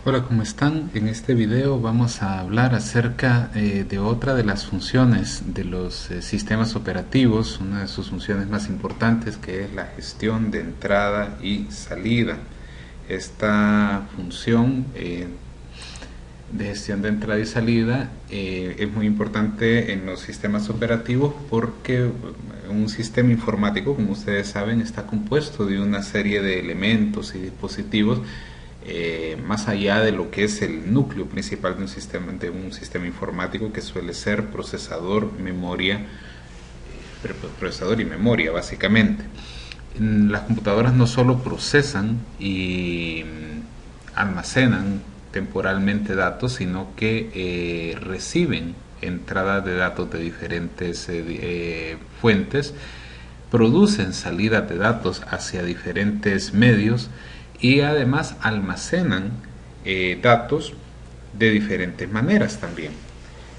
Hola, ¿cómo están? En este video vamos a hablar acerca de otra de las funciones de los sistemas operativos, una de sus funciones más importantes, que es la gestión de entrada y salida. Esta función de gestión de entrada y salida es muy importante en los sistemas operativos porque un sistema informático, como ustedes saben, está compuesto de una serie de elementos y dispositivos más allá de lo que es el núcleo principal de un sistema informático, que suele ser procesador y memoria básicamente. Las computadoras no solo procesan y almacenan temporalmente datos, sino que reciben entradas de datos de diferentes fuentes, producen salidas de datos hacia diferentes medios y además almacenan datos de diferentes maneras también.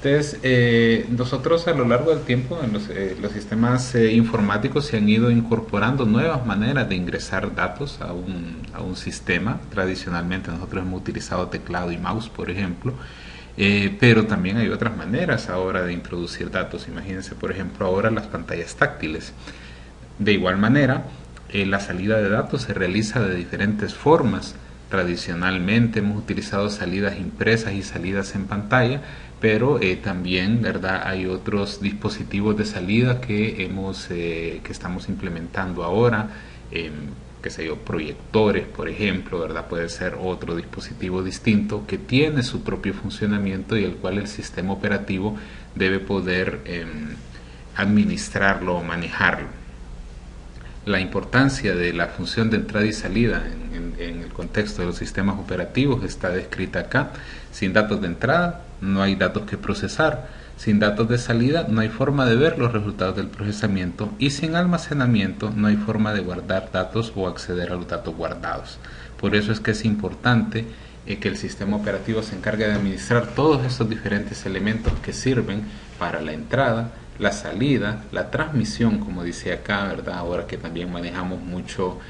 Entonces, nosotros a lo largo del tiempo en los sistemas informáticos se han ido incorporando nuevas maneras de ingresar datos a un sistema. Tradicionalmente nosotros hemos utilizado teclado y mouse, por ejemplo, pero también hay otras maneras ahora de introducir datos. Imagínense, por ejemplo, ahora las pantallas táctiles. De igual manera, la salida de datos se realiza de diferentes formas. Tradicionalmente hemos utilizado salidas impresas y salidas en pantalla, pero también, ¿verdad?, hay otros dispositivos de salida que estamos implementando ahora, qué sé yo, proyectores, por ejemplo, ¿verdad? Puede ser otro dispositivo distinto que tiene su propio funcionamiento y el cual el sistema operativo debe poder administrarlo o manejarlo. La importancia de la función de entrada y salida en el contexto de los sistemas operativos está descrita acá. Sin datos de entrada no hay datos que procesar, sin datos de salida no hay forma de ver los resultados del procesamiento y sin almacenamiento no hay forma de guardar datos o acceder a los datos guardados. Por eso es que es importante que el sistema operativo se encargue de administrar todos estos diferentes elementos que sirven para la entrada, la salida, la transmisión, como dice acá, ¿verdad? Ahora que también manejamos mucho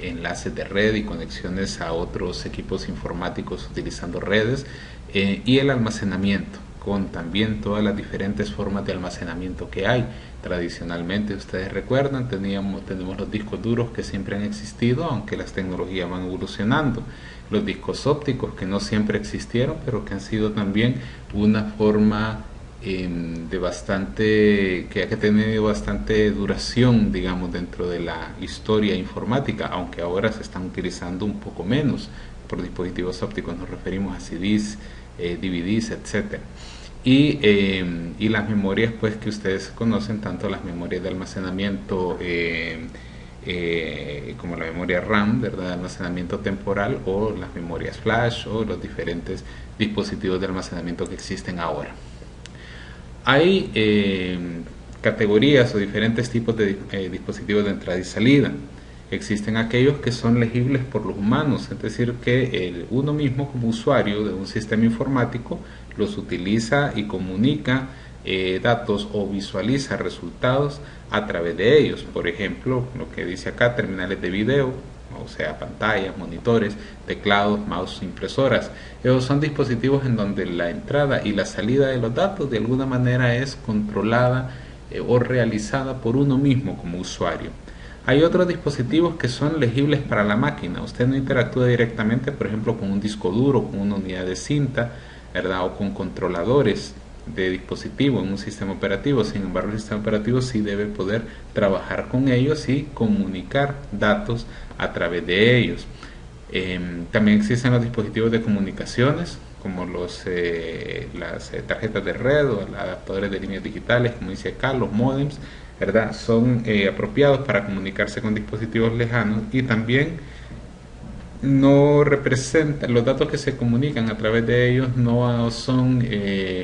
enlaces de red y conexiones a otros equipos informáticos utilizando redes, y el almacenamiento, con también todas las diferentes formas de almacenamiento que hay. Tradicionalmente, ustedes recuerdan, tenemos los discos duros que siempre han existido, aunque las tecnologías van evolucionando. Los discos ópticos que no siempre existieron, pero que han sido también una forma de bastante, que ha tenido bastante duración, digamos, dentro de la historia informática, aunque ahora se están utilizando un poco menos. Por dispositivos ópticos nos referimos a CDs, DVDs, etcétera. Y las memorias, pues, que ustedes conocen, tanto las memorias de almacenamiento como la memoria RAM, ¿verdad?, de almacenamiento temporal, o las memorias flash, o los diferentes dispositivos de almacenamiento que existen ahora. Hay categorías o diferentes tipos de dispositivos de entrada y salida. Existen aquellos que son legibles por los humanos, es decir, que uno mismo como usuario de un sistema informático los utiliza y comunica datos o visualiza resultados a través de ellos. Por ejemplo, lo que dice acá, terminales de video, o sea, pantallas, monitores, teclados, mouse, impresoras. Esos son dispositivos en donde la entrada y la salida de los datos de alguna manera es controlada o realizada por uno mismo como usuario. Hay otros dispositivos que son legibles para la máquina. Usted no interactúa directamente, por ejemplo, con un disco duro, con una unidad de cinta, ¿verdad?, o con controladores de dispositivo en un sistema operativo. Sin embargo, el sistema operativo sí debe poder trabajar con ellos y comunicar datos a través de ellos. También existen los dispositivos de comunicaciones, como las tarjetas de red o los adaptadores de líneas digitales, como dice acá, los modems, ¿verdad? Son apropiados para comunicarse con dispositivos lejanos, y también no representan, los datos que se comunican a través de ellos no son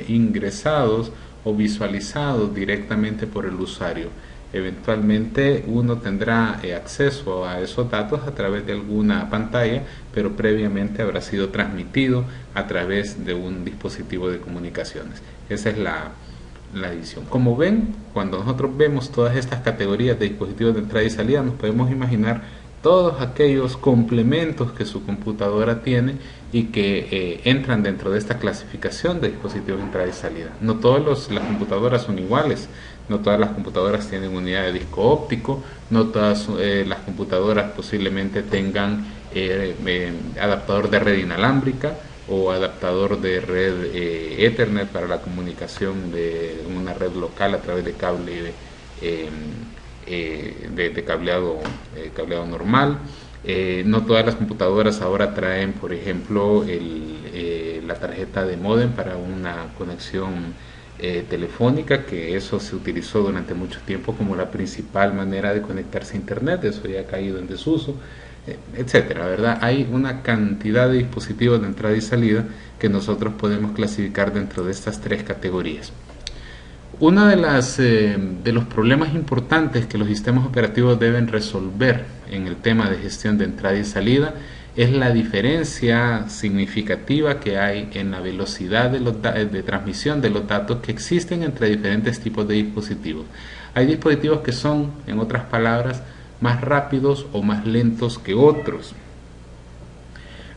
ingresados o visualizados directamente por el usuario. Eventualmente uno tendrá acceso a esos datos a través de alguna pantalla, pero previamente habrá sido transmitido a través de un dispositivo de comunicaciones. Esa es la división. Como ven, cuando nosotros vemos todas estas categorías de dispositivos de entrada y salida, nos podemos imaginar todos aquellos complementos que su computadora tiene y que entran dentro de esta clasificación de dispositivos de entrada y salida. No todas las computadoras son iguales, no todas las computadoras tienen unidad de disco óptico, no todas las computadoras posiblemente tengan adaptador de red inalámbrica o adaptador de red Ethernet para la comunicación de una red local a través de cable de cableado normal. No todas las computadoras ahora traen, por ejemplo, la tarjeta de módem para una conexión telefónica, que eso se utilizó durante mucho tiempo como la principal manera de conectarse a internet. Eso ya ha caído en desuso, etcétera, ¿verdad? Hay una cantidad de dispositivos de entrada y salida que nosotros podemos clasificar dentro de estas tres categorías. Uno de los problemas importantes que los sistemas operativos deben resolver en el tema de gestión de entrada y salida es la diferencia significativa que hay en la velocidad de transmisión de los datos que existen entre diferentes tipos de dispositivos. Hay dispositivos que son, en otras palabras, más rápidos o más lentos que otros.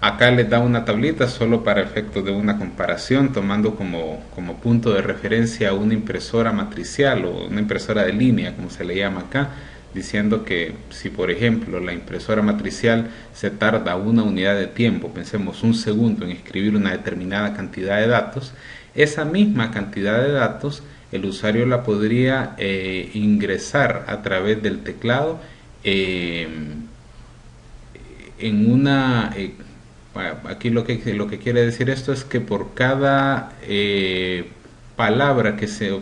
Acá les da una tablita solo para efectos de una comparación, tomando como punto de referencia una impresora matricial o una impresora de línea, como se le llama acá, diciendo que si por ejemplo la impresora matricial se tarda una unidad de tiempo, pensemos un segundo en escribir una determinada cantidad de datos, esa misma cantidad de datos el usuario la podría ingresar a través del teclado en una... aquí lo que quiere decir esto es que por cada palabra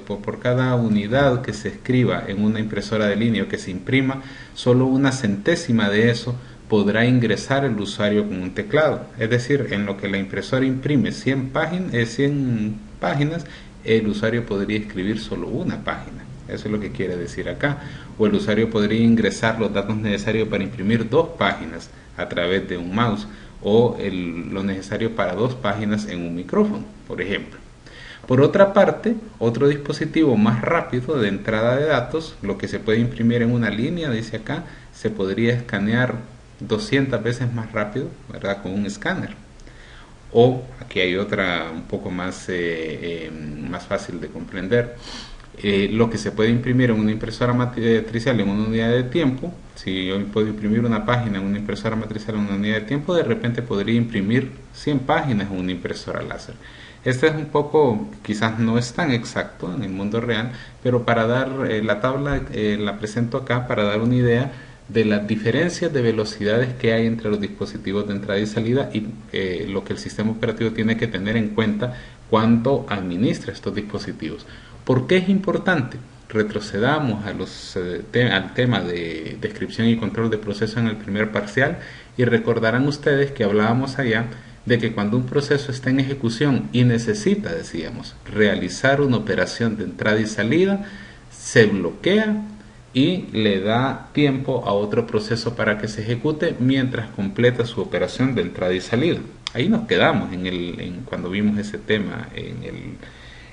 por cada unidad que se escriba en una impresora de línea o que se imprima, solo una centésima de eso podrá ingresar el usuario con un teclado. Es decir, en lo que la impresora imprime 100 páginas, el usuario podría escribir solo una página. Eso es lo que quiere decir acá. O el usuario podría ingresar los datos necesarios para imprimir 2 páginas a través de un mouse, o lo necesario para 2 páginas en un micrófono, por ejemplo. Por otra parte, otro dispositivo más rápido de entrada de datos, lo que se puede imprimir en una línea, dice acá, se podría escanear 200 veces más rápido, ¿verdad?, con un escáner. O aquí hay otra un poco más fácil de comprender. Lo que se puede imprimir en una impresora matricial en una unidad de tiempo, si yo puedo imprimir una página en una impresora matricial en una unidad de tiempo, de repente podría imprimir 100 páginas en una impresora láser. Este es un poco, quizás no es tan exacto en el mundo real, pero para dar la tabla, la presento acá para dar una idea de las diferencias de velocidades que hay entre los dispositivos de entrada y salida y lo que el sistema operativo tiene que tener en cuenta cuando administra estos dispositivos. ¿Por qué es importante? Retrocedamos al tema de descripción y control de proceso en el primer parcial y recordarán ustedes que hablábamos allá de que cuando un proceso está en ejecución y necesita, decíamos, realizar una operación de entrada y salida, se bloquea y le da tiempo a otro proceso para que se ejecute mientras completa su operación de entrada y salida. Ahí nos quedamos cuando vimos ese tema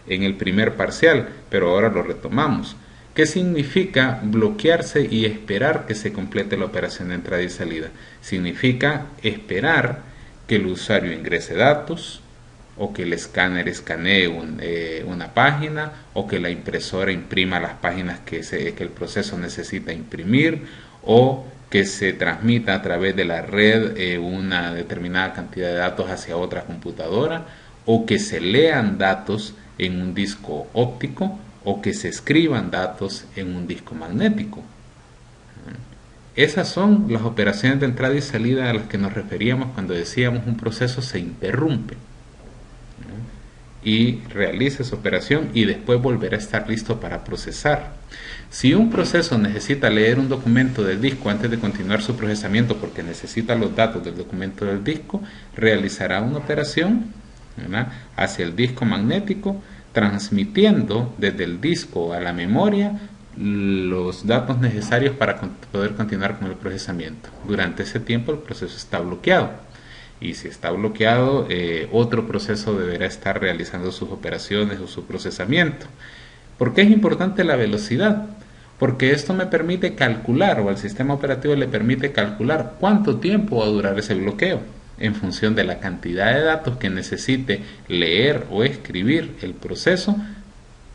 en el primer parcial, pero ahora lo retomamos. ¿Qué significa bloquearse y esperar que se complete la operación de entrada y salida? Significa esperar que el usuario ingrese datos, o que el escáner escanee una página, o que la impresora imprima las páginas que el proceso necesita imprimir, o que se transmita a través de la red una determinada cantidad de datos hacia otra computadora, o que se lean datos en un disco óptico, o que se escriban datos en un disco magnético. Esas son las operaciones de entrada y salida a las que nos referíamos cuando decíamos un proceso se interrumpe y realiza esa operación y después volverá a estar listo para procesar. Si un proceso necesita leer un documento del disco antes de continuar su procesamiento porque necesita los datos del documento del disco, realizará una operación, ¿verdad?, hacia el disco magnético, transmitiendo desde el disco a la memoria los datos necesarios para poder continuar con el procesamiento. Durante ese tiempo el proceso está bloqueado, y si está bloqueado, otro proceso deberá estar realizando sus operaciones o su procesamiento. ¿Por qué es importante la velocidad? porque esto me permite calcular, o al sistema operativo le permite calcular cuánto tiempo va a durar ese bloqueo en función de la cantidad de datos que necesite leer o escribir el proceso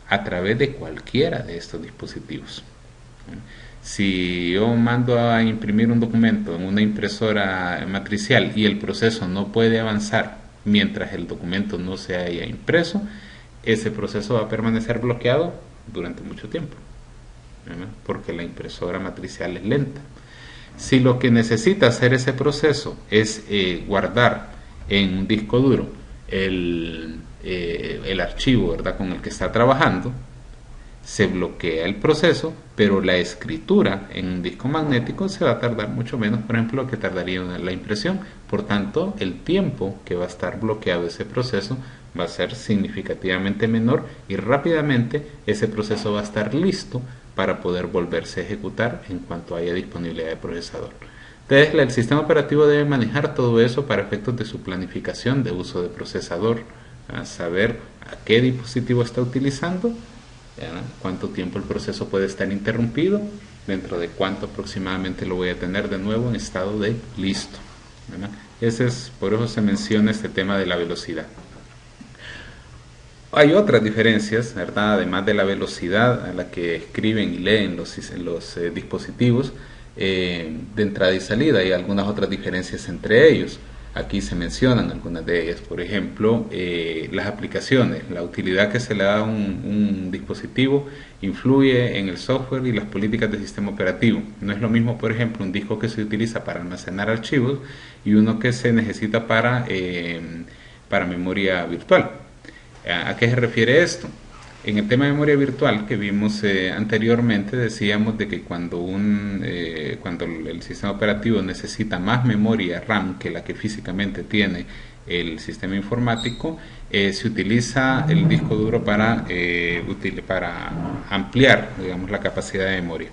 a través de cualquiera de estos dispositivos. Si yo mando a imprimir un documento en una impresora matricial y el proceso no puede avanzar mientras el documento no se haya impreso, ese proceso va a permanecer bloqueado durante mucho tiempo, ¿verdad? Porque la impresora matricial es lenta. Si lo que necesita hacer ese proceso es guardar en un disco duro el archivo, ¿verdad?, con el que está trabajando, se bloquea el proceso, pero la escritura en un disco magnético se va a tardar mucho menos, por ejemplo, lo que tardaría la impresión. Por tanto, el tiempo que va a estar bloqueado ese proceso va a ser significativamente menor y rápidamente ese proceso va a estar listo para poder volverse a ejecutar en cuanto haya disponibilidad de procesador. Entonces, el sistema operativo debe manejar todo eso para efectos de su planificación de uso de procesador, a saber a qué dispositivo está utilizando, cuánto tiempo el proceso puede estar interrumpido, dentro de cuánto aproximadamente lo voy a tener de nuevo en estado de listo, ¿verdad? Por eso se menciona este tema de la velocidad. Hay otras diferencias, ¿verdad? Además de la velocidad a la que escriben y leen los dispositivos de entrada y salida. Hay algunas otras diferencias entre ellos. Aquí se mencionan algunas de ellas. Por ejemplo, las aplicaciones. La utilidad que se le da a un dispositivo influye en el software y las políticas del sistema operativo. No es lo mismo, por ejemplo, un disco que se utiliza para almacenar archivos y uno que se necesita para memoria virtual. ¿A qué se refiere esto? En el tema de memoria virtual que vimos anteriormente, decíamos de que cuando el sistema operativo necesita más memoria RAM que la que físicamente tiene el sistema informático, se utiliza el disco duro para ampliar, digamos, la capacidad de memoria.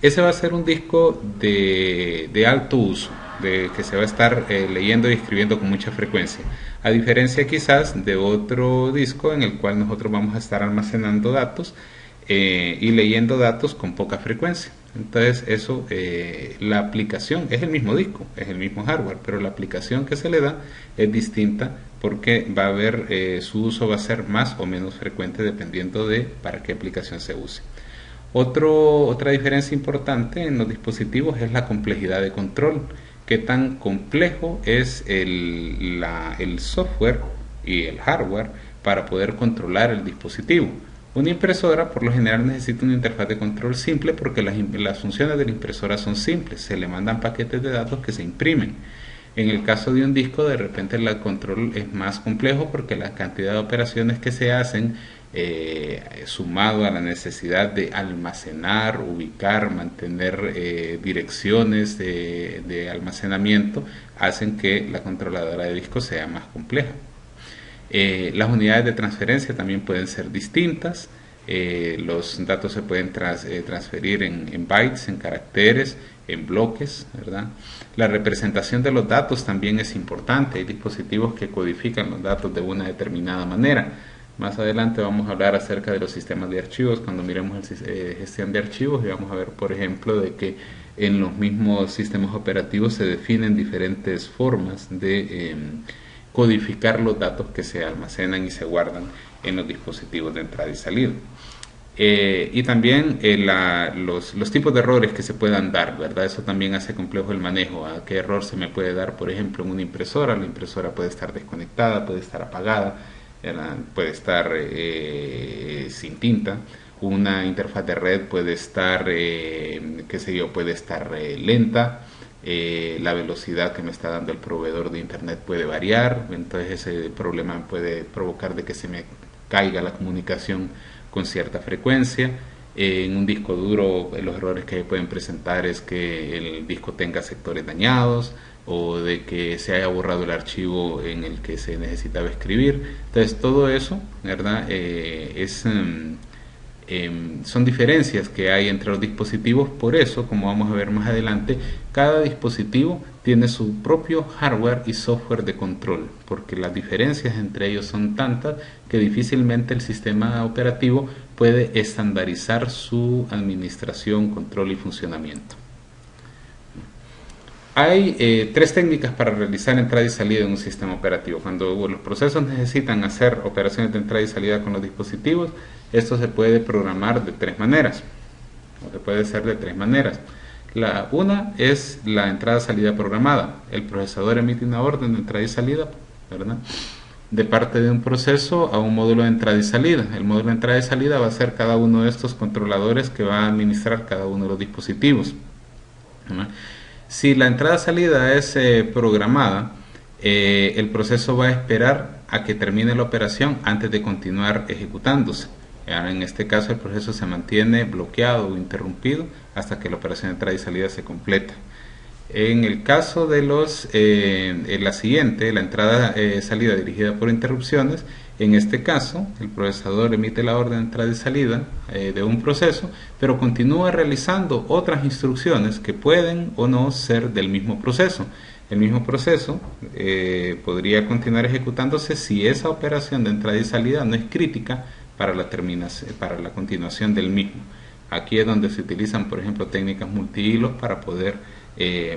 Ese va a ser un disco de alto uso, que se va a estar leyendo y escribiendo con mucha frecuencia, a diferencia quizás de otro disco en el cual nosotros vamos a estar almacenando datos y leyendo datos con poca frecuencia. Entonces la aplicación es el mismo disco, es el mismo hardware, pero la aplicación que se le da es distinta porque va a haber su uso va a ser más o menos frecuente dependiendo de para qué aplicación se use. Otra diferencia importante en los dispositivos es la complejidad de control. Qué tan complejo es el software y el hardware para poder controlar el dispositivo. Una impresora por lo general necesita una interfaz de control simple porque las funciones de la impresora son simples. Se le mandan paquetes de datos que se imprimen. En el caso de un disco, de repente el control es más complejo porque la cantidad de operaciones que se hacen, sumado a la necesidad de almacenar, ubicar, mantener direcciones de almacenamiento, hacen que la controladora de disco sea más compleja. Las unidades de transferencia también pueden ser distintas. Los datos se pueden transferir en bytes, en caracteres, en bloques, ¿verdad? La representación de los datos también es importante. Hay dispositivos que codifican los datos de una determinada manera. Más adelante vamos a hablar acerca de los sistemas de archivos cuando miremos gestión de archivos, y vamos a ver, por ejemplo, de que en los mismos sistemas operativos se definen diferentes formas de codificar los datos que se almacenan y se guardan en los dispositivos de entrada y salida. Y también los tipos de errores que se puedan dar, ¿verdad? Eso también hace complejo el manejo. ¿A qué error se me puede dar, por ejemplo, en una impresora? La impresora puede estar desconectada, puede estar apagada, puede estar sin tinta. Una interfaz de red puede estar, puede estar lenta. La velocidad que me está dando el proveedor de internet puede variar, entonces ese problema puede provocar de que se me caiga la comunicación con cierta frecuencia. En un disco duro los errores que pueden presentar es que el disco tenga sectores dañados o de que se haya borrado el archivo en el que se necesitaba escribir. Entonces todo eso, ¿verdad? Son diferencias que hay entre los dispositivos. Por eso, como vamos a ver más adelante, cada dispositivo tiene su propio hardware y software de control, porque las diferencias entre ellos son tantas que difícilmente el sistema operativo puede estandarizar su administración, control y funcionamiento. Hay tres técnicas para realizar entrada y salida en un sistema operativo. Cuando los procesos necesitan hacer operaciones de entrada y salida con los dispositivos, esto se puede programar de tres maneras, o se puede hacer de tres maneras. Una es la entrada-salida programada. El procesador emite una orden de entrada y salida, ¿verdad?, de parte de un proceso a un módulo de entrada y salida. El módulo de entrada y salida va a ser cada uno de estos controladores que va a administrar cada uno de los dispositivos, ¿verdad? Si la entrada-salida es programada, el proceso va a esperar a que termine la operación antes de continuar ejecutándose. En este caso el proceso se mantiene bloqueado o interrumpido hasta que la operación de entrada y salida se completa. En el caso de la siguiente, la entrada-salida dirigida por interrupciones, en este caso el procesador emite la orden de entrada y salida de un proceso, pero continúa realizando otras instrucciones que pueden o no ser del mismo proceso. El mismo proceso podría continuar ejecutándose si esa operación de entrada y salida no es crítica para la continuación del mismo. Aquí es donde se utilizan, por ejemplo, técnicas multihilos para poder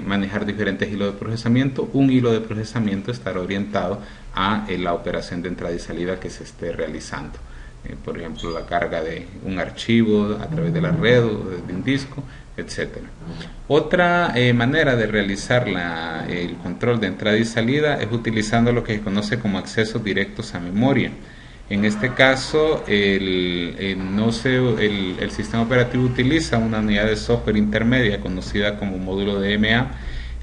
manejar diferentes hilos de procesamiento. Un hilo de procesamiento estará orientado a la operación de entrada y salida que se esté realizando. Por ejemplo, la carga de un archivo a través de la red o de un disco, etcétera. Otra manera de realizar el control de entrada y salida es utilizando lo que se conoce como accesos directos a memoria. En este caso, el sistema operativo utiliza una unidad de software intermedia conocida como módulo DMA,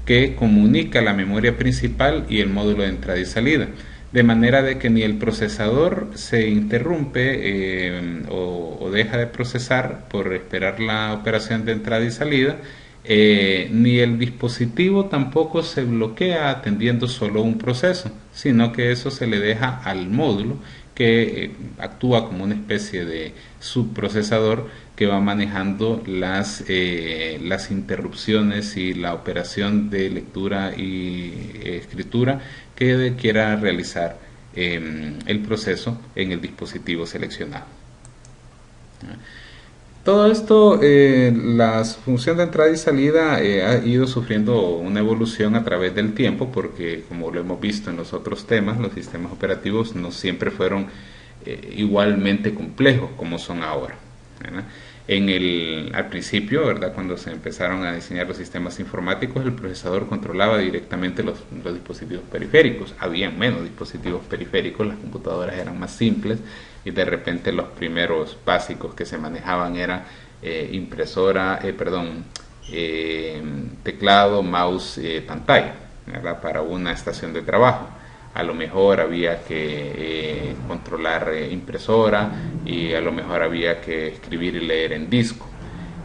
que comunica la memoria principal y el módulo de entrada y salida, de manera de que ni el procesador se interrumpe o deja de procesar por esperar la operación de entrada y salida, ni el dispositivo tampoco se bloquea atendiendo solo un proceso, sino que eso se le deja al módulo, que actúa como una especie de subprocesador que va manejando las interrupciones y la operación de lectura y escritura que quiera realizar el proceso en el dispositivo seleccionado. Todo esto, la función de entrada y salida ha ido sufriendo una evolución a través del tiempo, porque como lo hemos visto en los otros temas, los sistemas operativos no siempre fueron igualmente complejos como son ahora, ¿verdad? Al principio, ¿verdad?, cuando se empezaron a diseñar los sistemas informáticos, el procesador controlaba directamente los dispositivos periféricos. Había menos dispositivos periféricos, las computadoras eran más simples y de repente los primeros básicos que se manejaban eran teclado, mouse, pantalla, ¿verdad?, para una estación de trabajo. A lo mejor había que controlar impresora y a lo mejor había que escribir y leer en disco.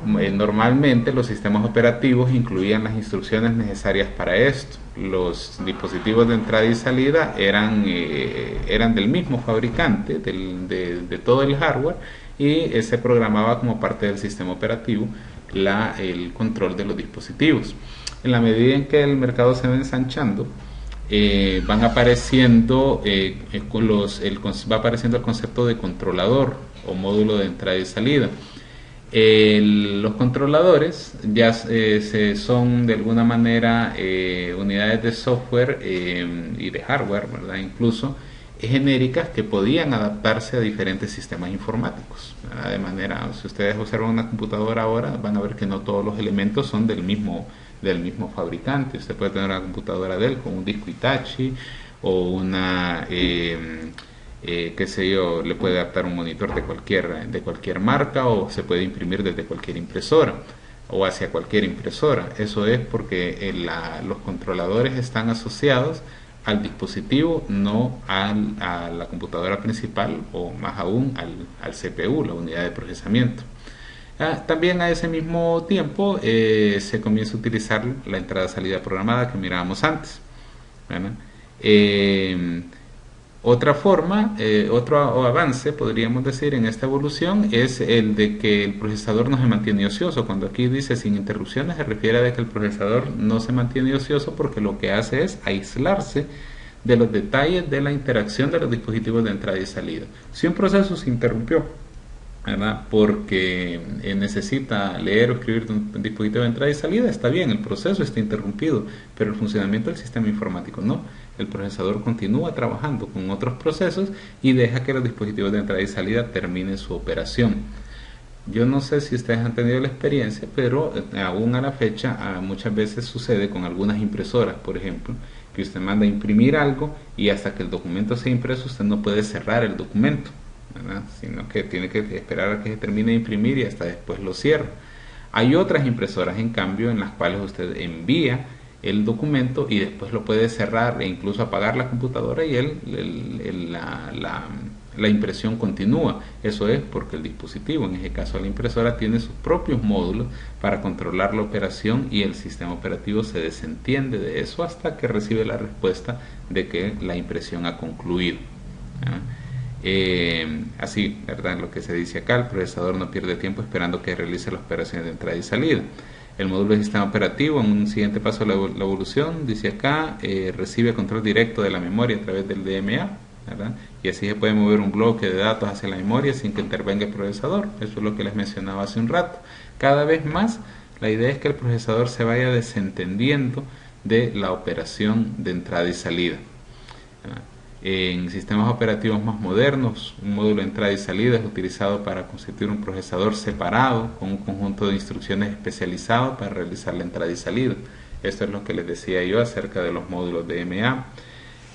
Normalmente los sistemas operativos incluían las instrucciones necesarias para esto. Los dispositivos de entrada y salida eran del mismo fabricante, de todo el hardware, y se programaba como parte del sistema operativo el control de los dispositivos. En la medida en que el mercado se va ensanchando, va apareciendo el concepto de controlador o módulo de entrada y salida. Los controladores ya son de alguna manera unidades de software y de hardware, ¿verdad?, incluso genéricas, que podían adaptarse a diferentes sistemas informáticos, ¿verdad? De manera, si ustedes observan una computadora ahora, van a ver que no todos los elementos son del mismo fabricante. Usted puede tener una computadora Dell con un disco Hitachi, o una qué sé yo, le puede adaptar un monitor de cualquier marca, o se puede imprimir desde cualquier impresora o hacia cualquier impresora. Eso es porque los controladores están asociados al dispositivo, no a la computadora principal, o más aún al CPU, la unidad de procesamiento. También a ese mismo tiempo se comienza a utilizar la entrada-salida programada que mirábamos antes, ¿verdad? Otra forma, otro avance, podríamos decir, en esta evolución es el de que el procesador no se mantiene ocioso. Cuando aquí dice sin interrupciones, se refiere a que el procesador no se mantiene ocioso porque lo que hace es aislarse de los detalles de la interacción de los dispositivos de entrada y salida. Si un proceso se interrumpió ¿verdad? Porque necesita leer o escribir de un dispositivo de entrada y salida, está bien, el proceso está interrumpido, pero el funcionamiento del sistema informático no. El procesador continúa trabajando con otros procesos y deja que los dispositivos de entrada y salida terminen su operación. Yo no sé si ustedes han tenido la experiencia, pero aún a la fecha muchas veces sucede con algunas impresoras, por ejemplo, que usted manda a imprimir algo y hasta que el documento sea impreso usted no puede cerrar el documento, ¿verdad? Sino que tiene que esperar a que se termine de imprimir y hasta después lo cierra. Hay otras impresoras, en cambio, en las cuales usted envía el documento y después lo puede cerrar e incluso apagar la computadora y la impresión continúa. Eso es porque el dispositivo, en ese caso la impresora, tiene sus propios módulos para controlar la operación y el sistema operativo se desentiende de eso hasta que recibe la respuesta de que la impresión ha concluido. Así, ¿verdad? Lo que se dice acá, el procesador no pierde tiempo esperando que realice las operaciones de entrada y salida. El módulo de sistema operativo, en un siguiente paso de la evolución, dice acá, recibe control directo de la memoria a través del DMA, ¿verdad? Y así se puede mover un bloque de datos hacia la memoria sin que intervenga el procesador. Eso es lo que les mencionaba hace un rato. Cada vez más, la idea es que el procesador se vaya desentendiendo de la operación de entrada y salida, ¿verdad? En sistemas operativos más modernos, un módulo de entrada y salida es utilizado para constituir un procesador separado con un conjunto de instrucciones especializado para realizar la entrada y salida. Esto es lo que les decía yo acerca de los módulos DMA.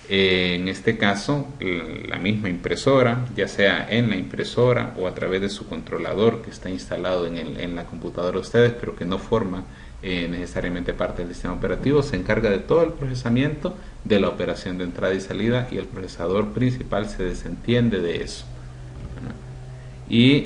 En este caso, la misma impresora, ya sea en la impresora o a través de su controlador que está instalado en la computadora de ustedes, pero que no forma necesariamente parte del sistema operativo, se encarga de todo el procesamiento de la operación de entrada y salida y el procesador principal se desentiende de eso. Y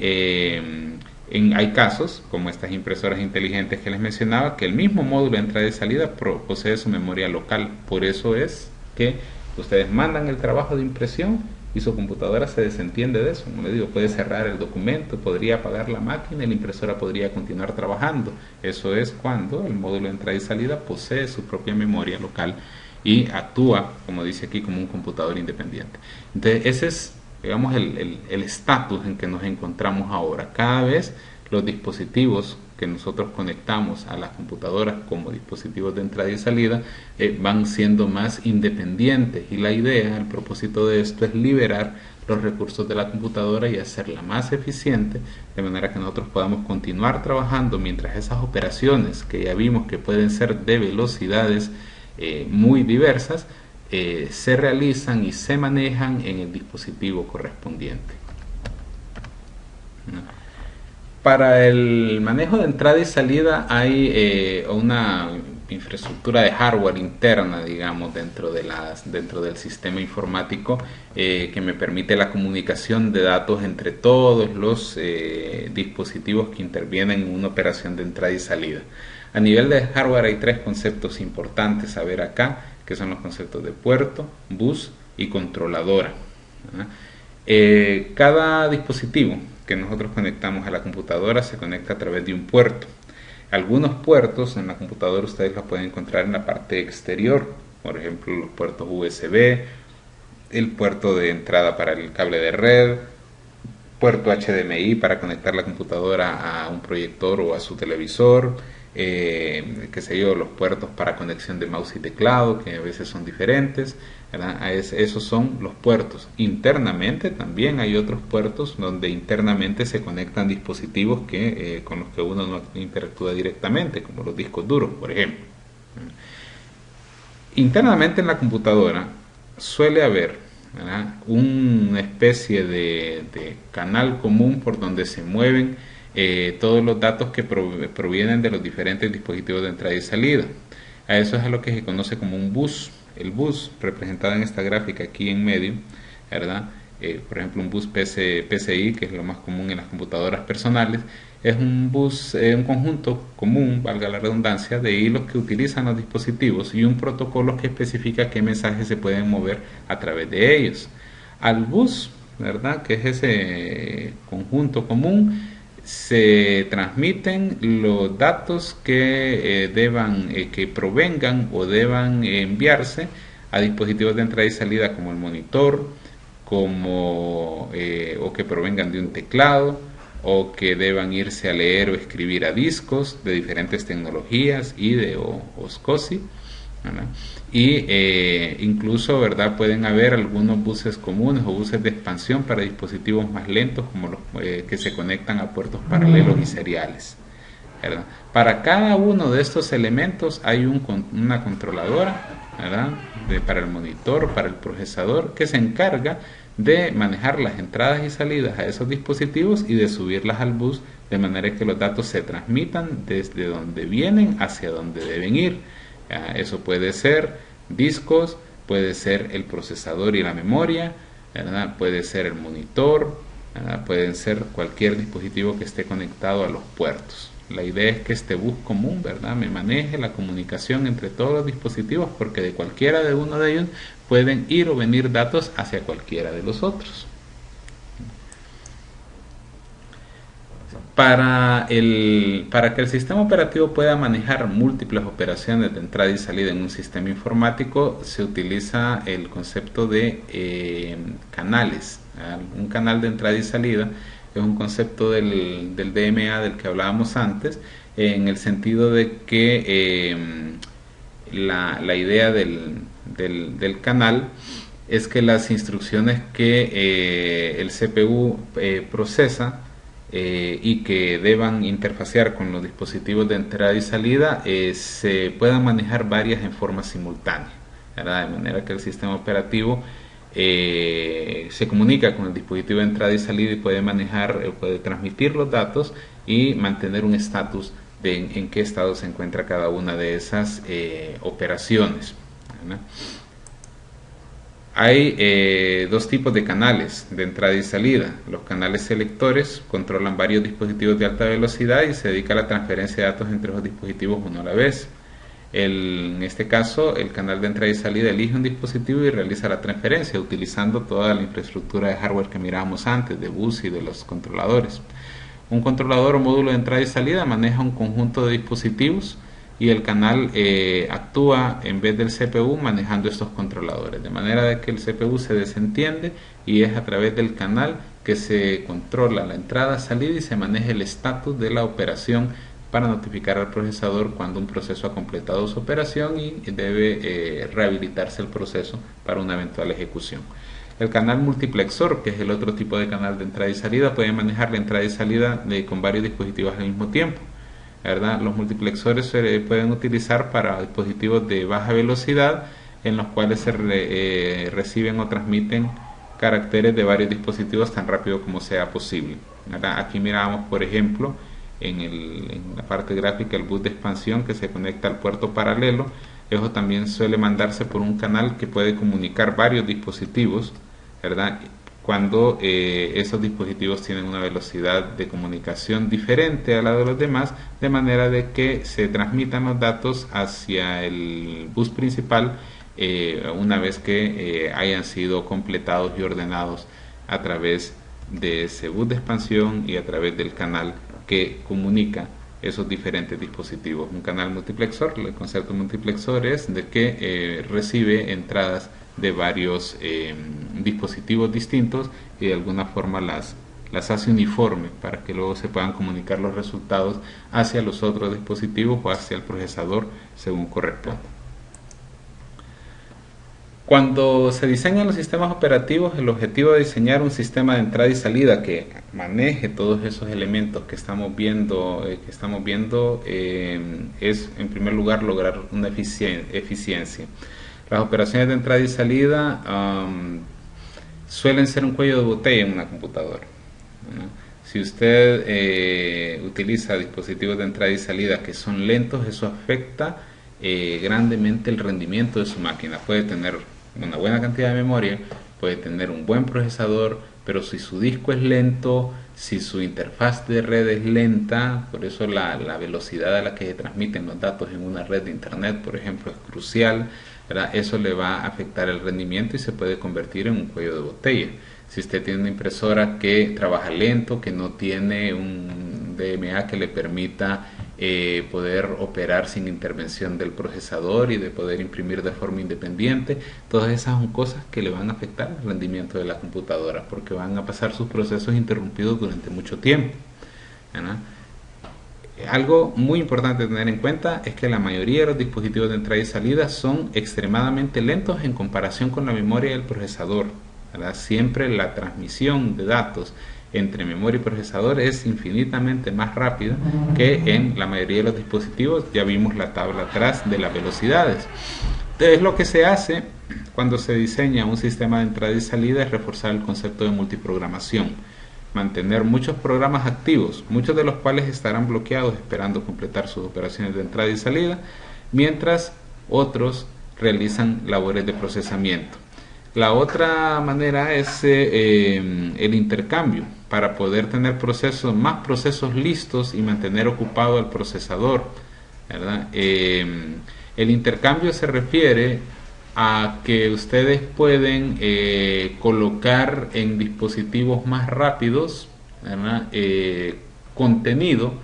hay casos, como estas impresoras inteligentes que les mencionaba, que el mismo módulo de entrada y salida posee su memoria local. Por eso es que ustedes mandan el trabajo de impresión y su computadora se desentiende de eso. Como les digo, puede cerrar el documento, podría apagar la máquina y la impresora podría continuar trabajando. Eso es cuando el módulo de entrada y salida posee su propia memoria local y actúa, como dice aquí, como un computador independiente. Entonces, ese es, digamos, el estatus en que nos encontramos ahora. Cada vez los dispositivos que nosotros conectamos a las computadoras como dispositivos de entrada y salida van siendo más independientes, y la idea, el propósito de esto es liberar los recursos de la computadora y hacerla más eficiente, de manera que nosotros podamos continuar trabajando mientras esas operaciones que ya vimos que pueden ser de velocidades muy diversas se realizan y se manejan en el dispositivo correspondiente. Para el manejo de entrada y salida hay una infraestructura de hardware interna, digamos, dentro del sistema informático que me permite la comunicación de datos entre todos los dispositivos que intervienen en una operación de entrada y salida. A nivel de hardware hay tres conceptos importantes a ver acá, que son los conceptos de puerto, bus y controladora. Cada dispositivo que nosotros conectamos a la computadora se conecta a través de un puerto. Algunos puertos en la computadora ustedes los pueden encontrar en la parte exterior, por ejemplo los puertos USB, el puerto de entrada para el cable de red, puerto HDMI para conectar la computadora a un proyector o a su televisor, qué sé yo, los puertos para conexión de mouse y teclado, que a veces son diferentes, ¿verdad? Esos son los puertos. Internamente también hay otros puertos donde internamente se conectan dispositivos con los que uno no interactúa directamente, como los discos duros, por ejemplo. Internamente en la computadora suele haber, ¿verdad?, una especie de canal común por donde se mueven todos los datos que provienen de los diferentes dispositivos de entrada y salida. A eso es a lo que se conoce como un bus. El bus, representado en esta gráfica aquí en medio, ¿verdad? Por ejemplo, un bus PCI, que es lo más común en las computadoras personales, es un bus, un conjunto común, valga la redundancia, de hilos que utilizan los dispositivos y un protocolo que especifica qué mensajes se pueden mover a través de ellos. Al bus, ¿verdad?, que es ese conjunto común, se transmiten los datos que que provengan o deban enviarse a dispositivos de entrada y salida como el monitor, o que provengan de un teclado, o que deban irse a leer o escribir a discos de diferentes tecnologías, IDE o SCSI, ¿verdad? Y incluso, ¿verdad?, pueden haber algunos buses comunes o buses de expansión para dispositivos más lentos, como los que se conectan a puertos paralelos y seriales, ¿verdad? Para cada uno de estos elementos hay una controladora, ¿verdad?, para el monitor, para el procesador, que se encarga de manejar las entradas y salidas a esos dispositivos y de subirlas al bus de manera que los datos se transmitan desde donde vienen hacia donde deben ir. Eso puede ser discos, puede ser el procesador y la memoria, ¿verdad?, puede ser el monitor, ¿verdad?, pueden ser cualquier dispositivo que esté conectado a los puertos. La idea es que este bus común, ¿verdad?, me maneje la comunicación entre todos los dispositivos, porque de cualquiera de uno de ellos pueden ir o venir datos hacia cualquiera de los otros. Para que el sistema operativo pueda manejar múltiples operaciones de entrada y salida en un sistema informático, se utiliza el concepto de canales. Un canal de entrada y salida es un concepto del DMA del que hablábamos antes, en el sentido de que la idea del canal es que las instrucciones que el CPU procesa y que deban interfacear con los dispositivos de entrada y salida se puedan manejar varias en forma simultánea, ¿verdad?, de manera que el sistema operativo se comunica con el dispositivo de entrada y salida y puede manejar, puede transmitir los datos y mantener un estatus de en qué estado se encuentra cada una de esas operaciones, ¿verdad? Hay dos tipos de canales de entrada y salida. Los canales selectores controlan varios dispositivos de alta velocidad y se dedica a la transferencia de datos entre los dispositivos uno a la vez. En este caso, el canal de entrada y salida elige un dispositivo y realiza la transferencia utilizando toda la infraestructura de hardware que mirábamos antes, de bus y de los controladores. Un controlador o módulo de entrada y salida maneja un conjunto de dispositivos y el canal actúa en vez del CPU manejando estos controladores, de manera de que el CPU se desentiende y es a través del canal que se controla la entrada, salida y se maneja el estatus de la operación para notificar al procesador cuando un proceso ha completado su operación y debe rehabilitarse el proceso para una eventual ejecución. El canal multiplexor, que es el otro tipo de canal de entrada y salida, puede manejar la entrada y salida con varios dispositivos al mismo tiempo, ¿verdad? Los multiplexores se pueden utilizar para dispositivos de baja velocidad en los cuales se reciben o transmiten caracteres de varios dispositivos tan rápido como sea posible, ¿verdad? Aquí miramos, por ejemplo, en la parte gráfica, el bus de expansión que se conecta al puerto paralelo. Eso también suele mandarse por un canal que puede comunicar varios dispositivos, ¿verdad?, cuando esos dispositivos tienen una velocidad de comunicación diferente a la de los demás, de manera de que se transmitan los datos hacia el bus principal una vez que hayan sido completados y ordenados a través de ese bus de expansión y a través del canal que comunica esos diferentes dispositivos. Un canal multiplexor, el concepto multiplexor es de que recibe entradas de varios dispositivos distintos y de alguna forma las hace uniformes para que luego se puedan comunicar los resultados hacia los otros dispositivos o hacia el procesador según corresponda. Cuando se diseñan los sistemas operativos, el objetivo de diseñar un sistema de entrada y salida que maneje todos esos elementos que estamos viendo, es en primer lugar lograr una eficiencia. Las operaciones de entrada y salida suelen ser un cuello de botella en una computadora, ¿no? Si usted utiliza dispositivos de entrada y salida que son lentos, eso afecta grandemente el rendimiento de su máquina. Puede tener una buena cantidad de memoria, puede tener un buen procesador, pero si su disco es lento, si su interfaz de red es lenta, por eso la velocidad a la que se transmiten los datos en una red de internet, por ejemplo, es crucial, ¿verdad? Eso le va a afectar el rendimiento y se puede convertir en un cuello de botella. Si usted tiene una impresora que trabaja lento, que no tiene un DMA que le permita poder operar sin intervención del procesador y de poder imprimir de forma independiente, todas esas son cosas que le van a afectar el rendimiento de la computadora porque van a pasar sus procesos interrumpidos durante mucho tiempo. ¿verdad? Algo muy importante tener en cuenta es que la mayoría de los dispositivos de entrada y salida son extremadamente lentos en comparación con la memoria del procesador, ¿verdad? Siempre la transmisión de datos entre memoria y procesador es infinitamente más rápida que en la mayoría de los dispositivos. Ya vimos la tabla atrás de las velocidades. Entonces, lo que se hace cuando se diseña un sistema de entrada y salida es reforzar el concepto de multiprogramación, mantener muchos programas activos, muchos de los cuales estarán bloqueados esperando completar sus operaciones de entrada y salida, mientras otros realizan labores de procesamiento. La otra manera es el intercambio, para poder tener más procesos listos y mantener ocupado al procesador, ¿verdad? El intercambio se refiere a que ustedes pueden colocar en dispositivos más rápidos, ¿verdad? Contenido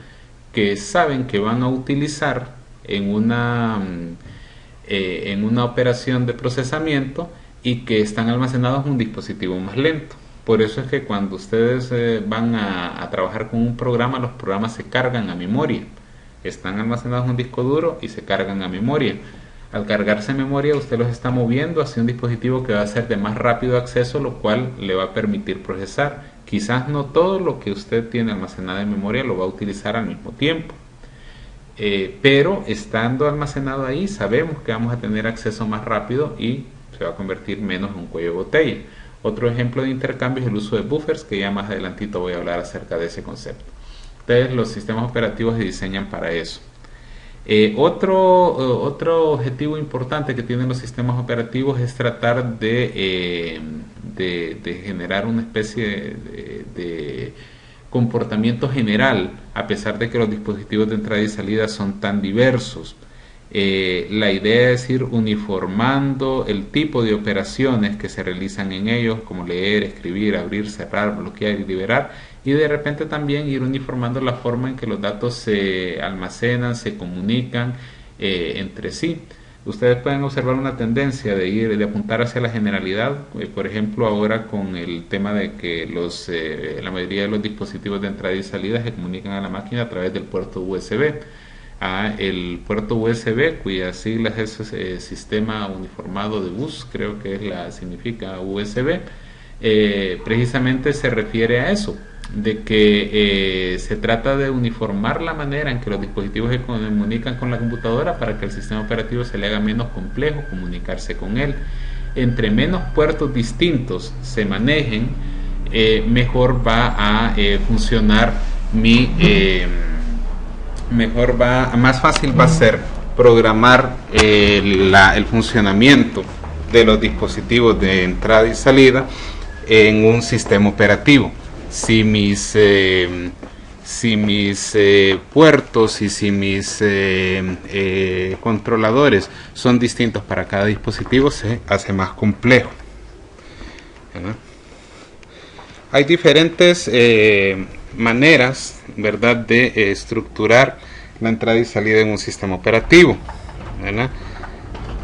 que saben que van a utilizar en una operación de procesamiento y que están almacenados en un dispositivo más lento. Por eso es que cuando ustedes van a trabajar con un programa, los programas se cargan a memoria, están almacenados en un disco duro y se cargan a memoria. Al cargarse en memoria, usted los está moviendo hacia un dispositivo que va a ser de más rápido acceso, lo cual le va a permitir procesar. Quizás no todo lo que usted tiene almacenado en memoria lo va a utilizar al mismo tiempo, pero estando almacenado ahí, sabemos que vamos a tener acceso más rápido y se va a convertir menos en un cuello de botella. Otro ejemplo de intercambio es el uso de buffers, que ya más adelantito voy a hablar acerca de ese concepto. Entonces, los sistemas operativos se diseñan para eso. Otro objetivo importante que tienen los sistemas operativos es tratar de generar una especie de comportamiento general, a pesar de que los dispositivos de entrada y salida son tan diversos. La idea es ir uniformando el tipo de operaciones que se realizan en ellos, como leer, escribir, abrir, cerrar, bloquear y liberar, y de repente también ir uniformando la forma en que los datos se almacenan, se comunican entre sí. Ustedes pueden observar una tendencia de apuntar hacia la generalidad, por ejemplo ahora con el tema de que la mayoría de los dispositivos de entrada y salida se comunican a la máquina a través del puerto USB. El puerto USB, cuyas siglas es Sistema Uniformado de Bus, creo que significa USB, precisamente se refiere a eso, de que se trata de uniformar la manera en que los dispositivos se comunican con la computadora para que el sistema operativo se le haga menos complejo comunicarse con él. Entre menos puertos distintos se manejen, mejor va a funcionar más fácil va a ser programar el funcionamiento de los dispositivos de entrada y salida en un sistema operativo. Si mis puertos y si mis controladores son distintos para cada dispositivo, se hace más complejo, ¿verdad? Hay diferentes maneras, ¿verdad?, de estructurar la entrada y salida en un sistema operativo, ¿verdad?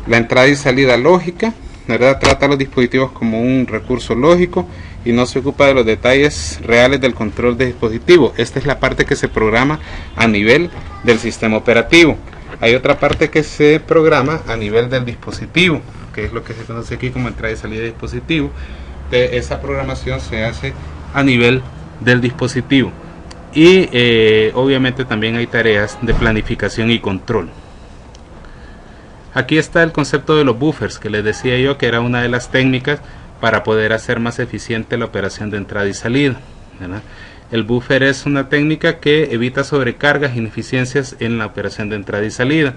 La entrada y salida lógica, ¿verdad?, trata a los dispositivos como un recurso lógico y no se ocupa de los detalles reales del control de dispositivo. Esta es la parte que se programa a nivel del sistema operativo. Hay otra parte que se programa a nivel del dispositivo, que es lo que se conoce aquí como entrada y salida de dispositivo. Esa programación se hace a nivel del dispositivo. Y obviamente también hay tareas de planificación y control. Aquí está el concepto de los buffers, que les decía yo que era una de las técnicas para poder hacer más eficiente la operación de entrada y salida, ¿verdad? El buffer es una técnica que evita sobrecargas e ineficiencias en la operación de entrada y salida.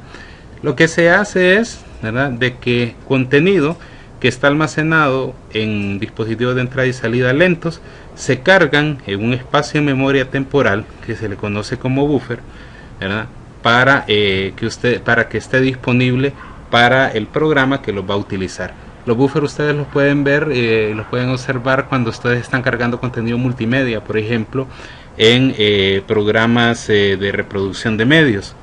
Lo que se hace es, ¿verdad?, de que contenido que está almacenado en dispositivos de entrada y salida lentos se cargan en un espacio de memoria temporal que se le conoce como buffer, ¿verdad?, para que esté disponible para el programa que los va a utilizar. Los buffers ustedes los pueden ver, los pueden observar cuando ustedes están cargando contenido multimedia, por ejemplo, en programas de reproducción de medios,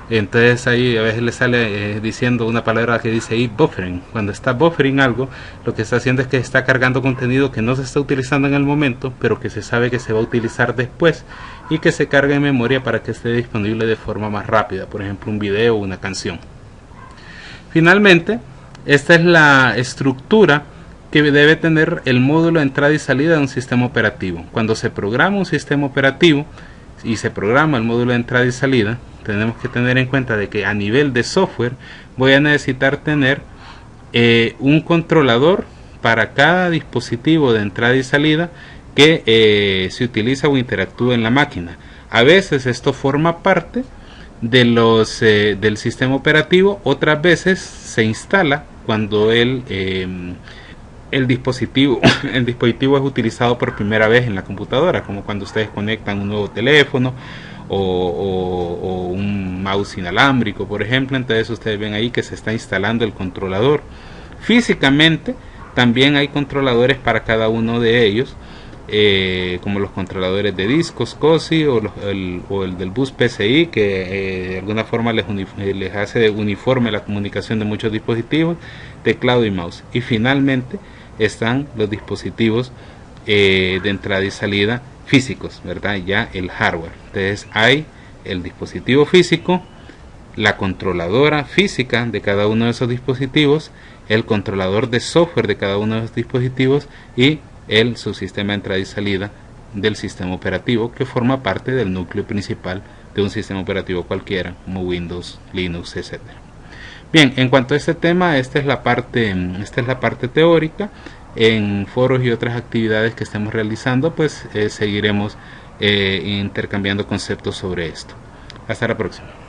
Entonces ahí a veces le sale diciendo una palabra que dice ahí buffering. Cuando está buffering algo, lo que está haciendo es que está cargando contenido que no se está utilizando en el momento, pero que se sabe que se va a utilizar después y que se carga en memoria para que esté disponible de forma más rápida, por ejemplo un video o una canción. Finalmente, esta es la estructura que debe tener el módulo de entrada y salida de un sistema operativo. Cuando se programa un sistema operativo y se programa el módulo de entrada y salida, tenemos que tener en cuenta de que a nivel de software voy a necesitar tener un controlador para cada dispositivo de entrada y salida que se utiliza o interactúa en la máquina. A veces esto forma parte de del sistema operativo, otras veces se instala cuando el dispositivo es utilizado por primera vez en la computadora, como cuando ustedes conectan un nuevo teléfono o un mouse inalámbrico, por ejemplo. Entonces ustedes ven ahí que se está instalando el controlador. Físicamente también hay controladores para cada uno de ellos, como los controladores de discos COSI o el del bus PCI, que de alguna forma les hace uniforme la comunicación de muchos dispositivos, teclado y mouse. Y finalmente están los dispositivos de entrada y salida físicos, ¿verdad? Ya el hardware. Entonces hay el dispositivo físico, la controladora física de cada uno de esos dispositivos, el controlador de software de cada uno de esos dispositivos y el subsistema de entrada y salida del sistema operativo, que forma parte del núcleo principal de un sistema operativo cualquiera, como Windows, Linux, etcétera. Bien, en cuanto a este tema, esta es la parte teórica. En foros y otras actividades que estemos realizando, pues seguiremos intercambiando conceptos sobre esto. Hasta la próxima.